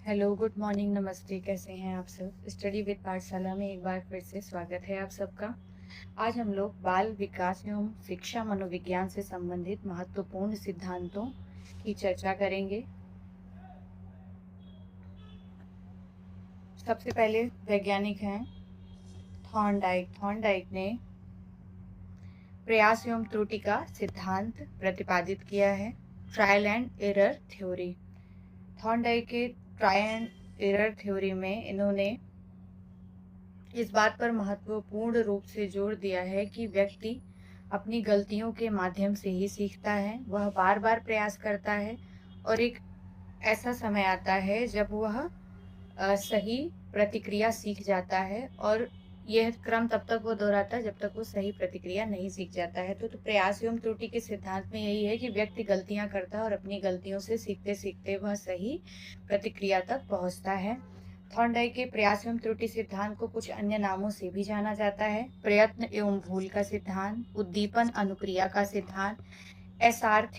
Hello, good morning, नमस्ते। कैसे हैं आप सब? स्टडी विद पाठशाला में एक बार फिर से स्वागत है आप सबका। आज हम लोग बाल विकास एवं शिक्षा मनोविज्ञान से संबंधित महत्वपूर्ण सिद्धांतों की चर्चा करेंगे। सबसे पहले वैज्ञानिक हैं थॉर्नडाइक। थॉर्नडाइक ने प्रयास एवं त्रुटि का सिद्धांत प्रतिपादित किया है, trial and error theory. Thorndike के ट्रायल एंड एरर थ्योरी में इन्होंने इस बात पर महत्वपूर्ण रूप से जोर दिया है कि व्यक्ति अपनी गलतियों के माध्यम से ही सीखता है। वह बार बार प्रयास करता है और एक ऐसा समय आता है जब वह सही प्रतिक्रिया सीख जाता है, और यह क्रम तब तक वो दोहराता है जब तक वो सही प्रतिक्रिया नहीं सीख जाता है। तो प्रयास एवं त्रुटि के सिद्धांत में यही है कि व्यक्ति गलतियां करता है और अपनी गलतियों से सीखते सीखते वह सही प्रतिक्रिया तक पहुंचता है। थॉर्नडाइक के प्रयास एवं त्रुटि सिद्धांत को कुछ अन्य नामों से भी जाना जाता है: प्रयत्न एवं भूल का सिद्धांत, उद्दीपन अनुक्रिया का सिद्धांत, एसआर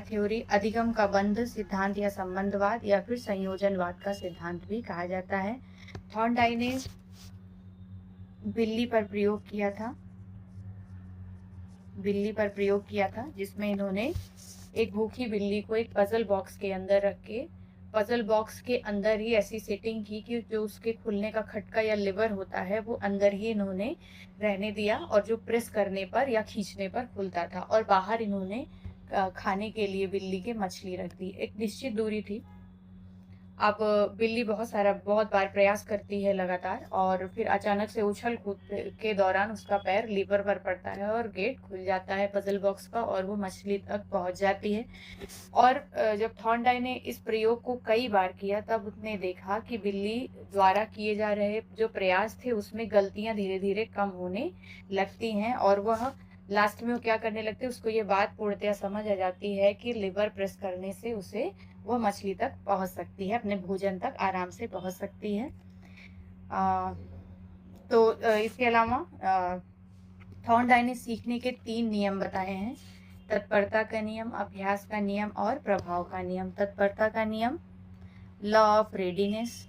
थ्योरी, अधिगम का बंध सिद्धांत या संबंधवाद, या फिर संयोजनवाद का सिद्धांत भी कहा जाता है। थॉर्नडाइक ने बिल्ली पर प्रयोग किया था, जिसमें इन्होंने एक भूखी बिल्ली को एक पजल बॉक्स के अंदर रख के पजल बॉक्स के अंदर ही ऐसी सेटिंग की कि जो उसके खुलने का खटका या लिवर होता है वो अंदर ही इन्होंने रहने दिया, और जो प्रेस करने पर या खींचने पर खुलता था, और बाहर इन्होंने खाने के लिए बिल्ली के मछली रख दी। एक निश्चित दूरी थी। अब बिल्ली बहुत बार प्रयास करती है लगातार, और फिर अचानक से उछल कूद के दौरान उसका पैर लीवर पर पड़ता है और गेट खुल जाता है पजल बॉक्स का, और वो मछली तक पहुंच जाती है। और जब थॉर्नडाइक ने इस प्रयोग को कई बार किया, तब उसने देखा कि बिल्ली द्वारा किए जा रहे जो प्रयास थे उसमें गलतियां धीरे धीरे कम होने लगती हैं, और वह लास्ट में वो क्या करने लगते हैं, उसको ये बात पूर्णतया समझ आ जाती है कि लिवर प्रेस करने से उसे वो मछली तक पहुंच सकती है, अपने भोजन तक आराम से पहुंच सकती है। इसके अलावा थॉर्नडाइक ने सीखने के 3 नियम बताए हैं: तत्परता का नियम, अभ्यास का नियम और प्रभाव का नियम। तत्परता का नियम, लॉ ऑफ रेडीनेस।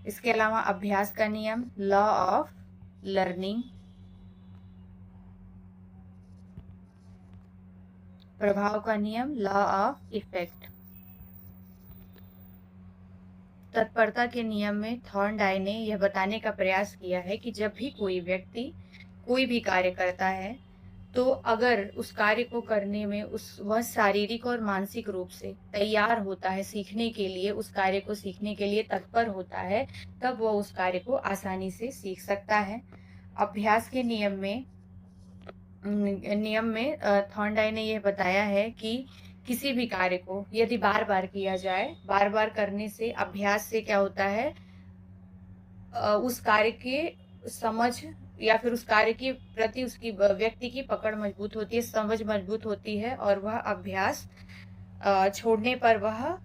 इसके अलावा अभ्यास का नियम, लॉ ऑफ लर्निंग। प्रभाव का नियम, लॉ ऑफ इफेक्ट। तत्परता के नियम में थॉर्नडाइक ने यह बताने का प्रयास किया है कि जब भी कोई व्यक्ति कोई भी कार्य करता है, तो अगर उस कार्य को करने में वह शारीरिक और मानसिक रूप से तैयार होता है सीखने के लिए, उस कार्य को सीखने के लिए तत्पर होता है, तब वह उस कार्य को आसानी से सीख सकता है। अभ्यास के नियम में थॉर्नडाइक ने यह बताया है कि किसी भी कार्य को यदि बार बार किया जाए, बार बार करने से, अभ्यास से क्या होता है, उस कार्य के समझ या फिर उस कार्य के प्रति उसकी व्यक्ति की पकड़ मजबूत होती है, समझ मजबूत होती है, और वह अभ्यास छोड़ने पर वह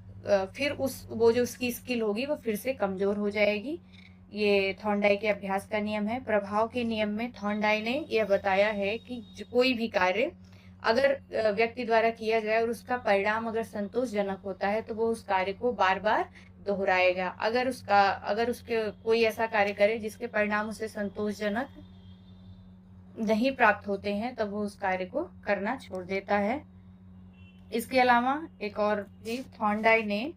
फिर वो जो उसकी स्किल होगी वो फिर से कमजोर हो जाएगी। ये थॉर्नडाइक के अभ्यास का नियम है। प्रभाव के नियम में थॉर्नडाइक ने यह बताया है कि कोई भी कार्य अगर व्यक्ति द्वारा किया जाए और उसका परिणाम अगर संतोषजनक होता है, तो वो उस कार्य को बार बार दोहराएगा। अगर उसके कोई ऐसा कार्य करे जिसके परिणाम उसे संतोषजनक नहीं प्राप्त होते हैं, तब वो उस कार्य को करना छोड़ देता है। इसके अलावा एक और भी, थॉर्नडाइक ने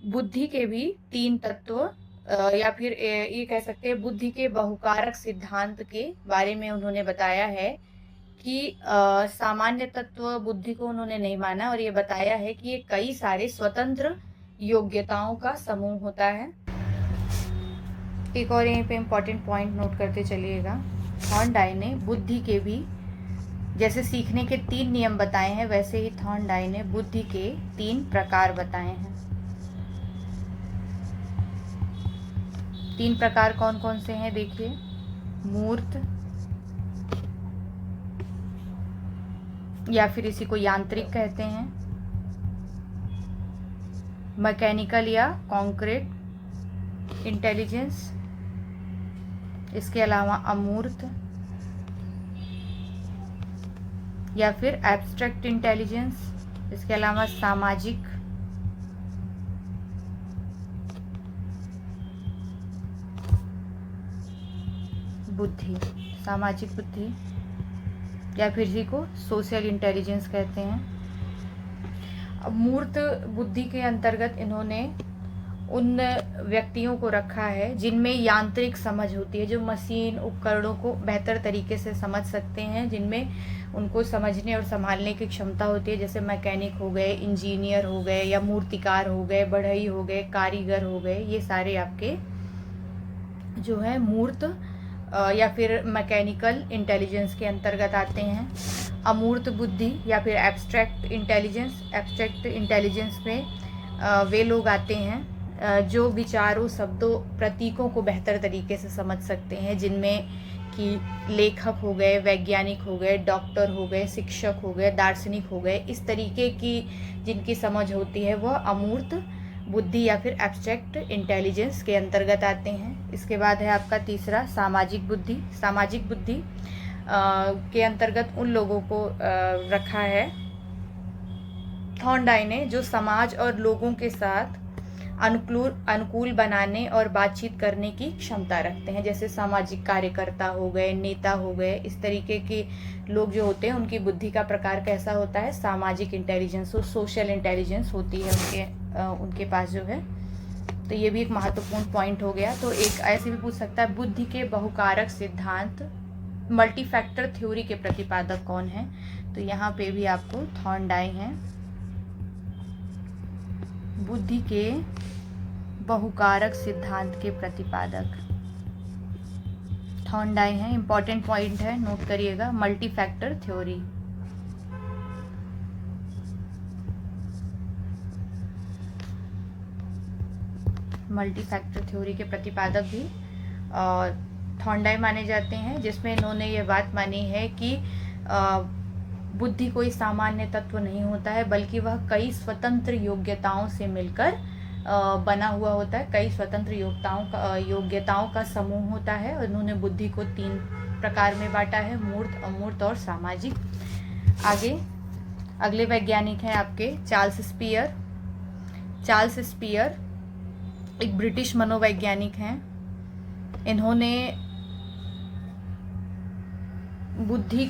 बुद्धि के भी 3 तत्व या फिर ये कह सकते हैं बुद्धि के बहुकारक सिद्धांत के बारे में उन्होंने बताया है कि सामान्य तत्व बुद्धि को उन्होंने नहीं माना, और ये बताया है कि ये कई सारे स्वतंत्र योग्यताओं का समूह होता है। एक और यहीं पे इम्पोर्टेंट पॉइंट नोट करते चलिएगा। थॉर्नडाइक ने बुद्धि के भी, जैसे सीखने के 3 नियम बताए हैं, वैसे ही थॉर्नडाइक ने बुद्धि के 3 प्रकार बताए हैं। 3 प्रकार कौन कौन से हैं देखिए: मूर्त, या फिर इसी को यांत्रिक कहते हैं, मैकेनिकल या कॉन्क्रीट इंटेलिजेंस, इसके अलावा अमूर्त या फिर एब्स्ट्रैक्ट इंटेलिजेंस, इसके अलावा सामाजिक, बुद्धि, सामाजिक बुद्धि या फिर इसी को सोशल इंटेलिजेंस कहते हैं। अब मूर्त बुद्धि के अंतर्गत इन्होंने उन व्यक्तियों को रखा है जिनमें यांत्रिक समझ होती है, जो मशीन उपकरणों को बेहतर तरीके से समझ सकते हैं, जिनमें उनको समझने और संभालने की क्षमता होती है, जैसे मैकेनिक हो गए, इंजीनियर हो गए, या मूर्तिकार हो गए, बढ़ई हो गए, कारीगर हो गए। ये सारे आपके जो है मूर्त या फिर मैकेनिकल इंटेलिजेंस के अंतर्गत आते हैं। अमूर्त बुद्धि या फिर एब्स्ट्रैक्ट इंटेलिजेंस में वे लोग आते हैं जो विचारों, शब्दों, प्रतीकों को बेहतर तरीके से समझ सकते हैं, जिनमें कि लेखक हो गए, वैज्ञानिक हो गए, डॉक्टर हो गए, शिक्षक हो गए, दार्शनिक हो गए। इस तरीके की जिनकी समझ होती है वह अमूर्त बुद्धि या फिर एब्स्ट्रैक्ट इंटेलिजेंस के अंतर्गत आते हैं। इसके बाद है आपका तीसरा सामाजिक बुद्धि। सामाजिक बुद्धि के अंतर्गत उन लोगों को रखा है थॉर्नडाई ने जो समाज और लोगों के साथ अनुकूल बनाने और बातचीत करने की क्षमता रखते हैं, जैसे सामाजिक कार्यकर्ता हो गए, नेता हो गए। इस तरीके के लोग जो होते हैं उनकी बुद्धि का प्रकार कैसा होता है, सामाजिक इंटेलिजेंस, सोशल इंटेलिजेंस होती है उनके पास जो है। तो ये भी एक महत्वपूर्ण पॉइंट हो गया। तो एक ऐसे भी पूछ सकता है, बुद्धि के बहुकारक सिद्धांत मल्टीफैक्टर थ्योरी के प्रतिपादक कौन है? तो यहाँ पे भी आपको थॉर्नडाई हैं। बुद्धि के बहुकारक सिद्धांत के प्रतिपादक थॉर्नडाई हैं। इंपॉर्टेंट पॉइंट है, नोट करिएगा, मल्टीफैक्टर थ्योरी। मल्टीफैक्टर थ्योरी के प्रतिपादक भी थॉर्नडाई माने जाते हैं, जिसमें इन्होंने ये बात मानी है कि बुद्धि कोई सामान्य तत्व नहीं होता है, बल्कि वह कई स्वतंत्र योग्यताओं से मिलकर बना हुआ होता है। कई स्वतंत्र योग्यताओं का समूह होता है। और इन्होंने बुद्धि को 3 प्रकार में बांटा है, मूर्त, अमूर्त और सामाजिक। आगे अगले वैज्ञानिक हैं आपके चार्ल्स स्पियर। चार्ल्स स्पियर एक ब्रिटिश मनोवैज्ञानिक हैं। इन्होंने बुद्धि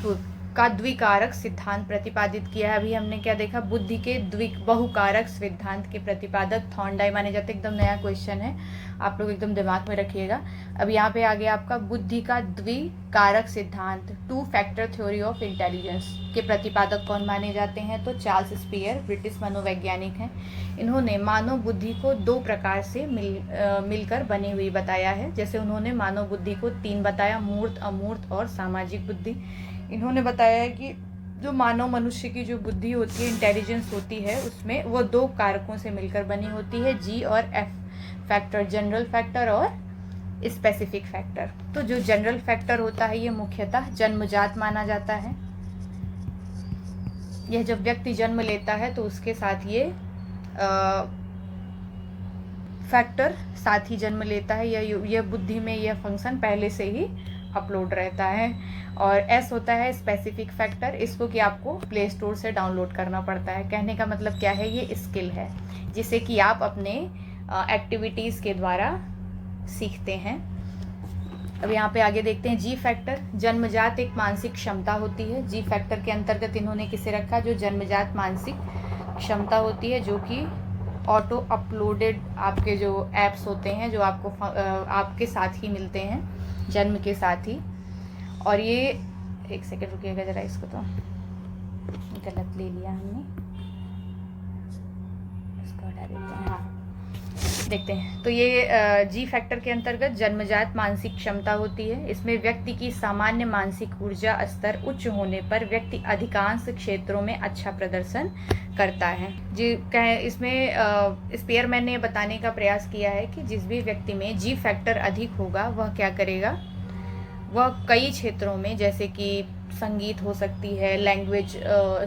का द्विकारक सिद्धांत प्रतिपादित किया है। अभी हमने क्या देखा, बुद्धि के बहुकारक सिद्धांत के प्रतिपादक थॉर्नडाई माने जाते। एकदम नया क्वेश्चन है, आप लोग एकदम दिमाग में रखिएगा। अब यहाँ पे आ गया आपका बुद्धि का द्विकारक सिद्धांत, 2 फैक्टर थ्योरी ऑफ इंटेलिजेंस के प्रतिपादक कौन माने जाते हैं? तो चार्ल्स स्पियर, ब्रिटिश मनोवैज्ञानिक हैं। इन्होंने मानव बुद्धि को 2 प्रकार से मिलकर बनी हुई बताया है। जैसे उन्होंने मानव बुद्धि को 3 बताया, मूर्त, अमूर्त और सामाजिक बुद्धि। इन्होंने बताया है कि जो मानव मनुष्य की जो बुद्धि होती है, इंटेलिजेंस होती है, उसमें वो 2 कारकों से मिलकर बनी होती है, जी और एफ फैक्टर, जनरल फैक्टर और स्पेसिफिक फैक्टर। तो जो जनरल फैक्टर होता है ये मुख्यतः जन्मजात माना जाता है। यह जब व्यक्ति जन्म लेता है तो उसके साथ ये फैक्टर साथ ही जन्म लेता है, यह बुद्धि में यह फंक्शन पहले से ही अपलोड रहता है। और एस होता है स्पेसिफिक फैक्टर, इसको कि आपको प्ले स्टोर से डाउनलोड करना पड़ता है। कहने का मतलब क्या है, ये स्किल है जिसे कि आप अपने एक्टिविटीज़ के द्वारा सीखते हैं। अब यहाँ पे आगे देखते हैं जी फैक्टर। जन्मजात एक मानसिक क्षमता होती है। जी फैक्टर के अंतर्गत इन्होंने किसे रखा? जो जन्मजात मानसिक क्षमता होती है, जो कि ऑटो अपलोडेड आपके जो ऐप्स होते हैं, जो आपको आपके साथ ही मिलते हैं जन्म के साथ ही। और ये एक सेकंड रुकिएगा जरा, इसको तो गलत ले लिया हमने, इसको हटा देते हैं। हाँ, देखते हैं। तो ये जी फैक्टर के अंतर्गत जन्मजात मानसिक क्षमता होती है। इसमें व्यक्ति की सामान्य मानसिक ऊर्जा स्तर उच्च होने पर व्यक्ति अधिकांश क्षेत्रों में अच्छा प्रदर्शन करता है। इसमें स्पियरमैन ने बताने का प्रयास किया है कि जिस भी व्यक्ति में जी फैक्टर अधिक होगा वह क्या करेगा, वह कई क्षेत्रों में, जैसे कि संगीत हो सकती है, लैंग्वेज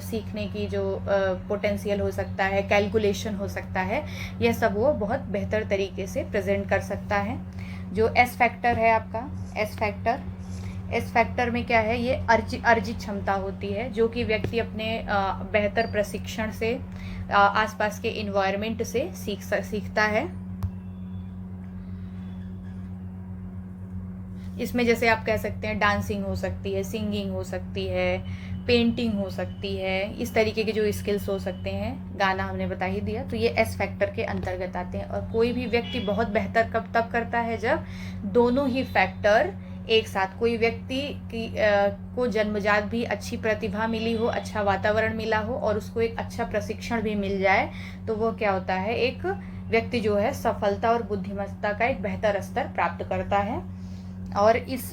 सीखने की जो पोटेंशियल हो सकता है, कैलकुलेशन हो सकता है, यह सब वो बहुत बेहतर तरीके से प्रेजेंट कर सकता है। जो एस फैक्टर है आपका, एस फैक्टर। एस फैक्टर में क्या है, ये अर्जित क्षमता होती है जो कि व्यक्ति अपने बेहतर प्रशिक्षण से, आसपास के इन्वायरमेंट से सीखता है। इसमें जैसे आप कह सकते हैं डांसिंग हो सकती है, सिंगिंग हो सकती है, पेंटिंग हो सकती है, इस तरीके के जो स्किल्स हो सकते हैं, गाना हमने बता ही दिया, तो ये एस फैक्टर के अंतर्गत आते हैं। और कोई भी व्यक्ति बहुत बेहतर कब तब करता है जब दोनों ही फैक्टर एक साथ, कोई व्यक्ति को जन्मजात भी अच्छी प्रतिभा मिली हो, अच्छा वातावरण मिला हो और उसको एक अच्छा प्रशिक्षण भी मिल जाए, तो वो क्या होता है, एक व्यक्ति जो है सफलता और बुद्धिमत्ता का एक बेहतर स्तर प्राप्त करता है। और इस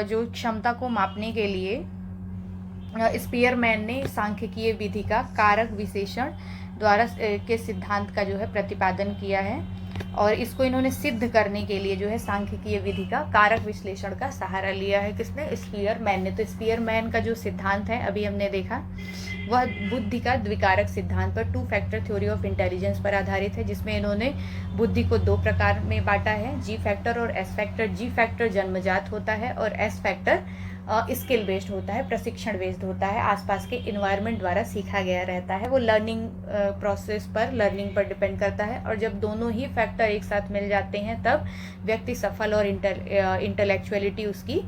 जो क्षमता को मापने के लिए स्पीयरमैन ने सांख्यिकीय विधि का कारक विशेषण द्वारा के सिद्धांत का जो है प्रतिपादन किया है। और इसको इन्होंने सिद्ध करने के लिए जो है सांख्यिकीय विधि का कारक विश्लेषण का सहारा लिया है। किसने? स्पीयरमैन ने। तो स्पीयरमैन का जो सिद्धांत है अभी हमने देखा, वह बुद्धि का द्विकारक सिद्धांत पर, 2 फैक्टर थ्योरी ऑफ इंटेलिजेंस पर आधारित है, जिसमें इन्होंने बुद्धि को 2 प्रकार में बांटा है, जी फैक्टर और एस फैक्टर। जी फैक्टर जन्मजात होता है और एस फैक्टर स्किल बेस्ड होता है, प्रशिक्षण बेस्ड होता है, आसपास के इन्वायरमेंट द्वारा सीखा गया रहता है, वो लर्निंग प्रोसेस पर, लर्निंग पर डिपेंड करता है। और जब दोनों ही फैक्टर एक साथ मिल जाते हैं तब व्यक्ति सफल और इंटेलेक्चुअलिटी उसकी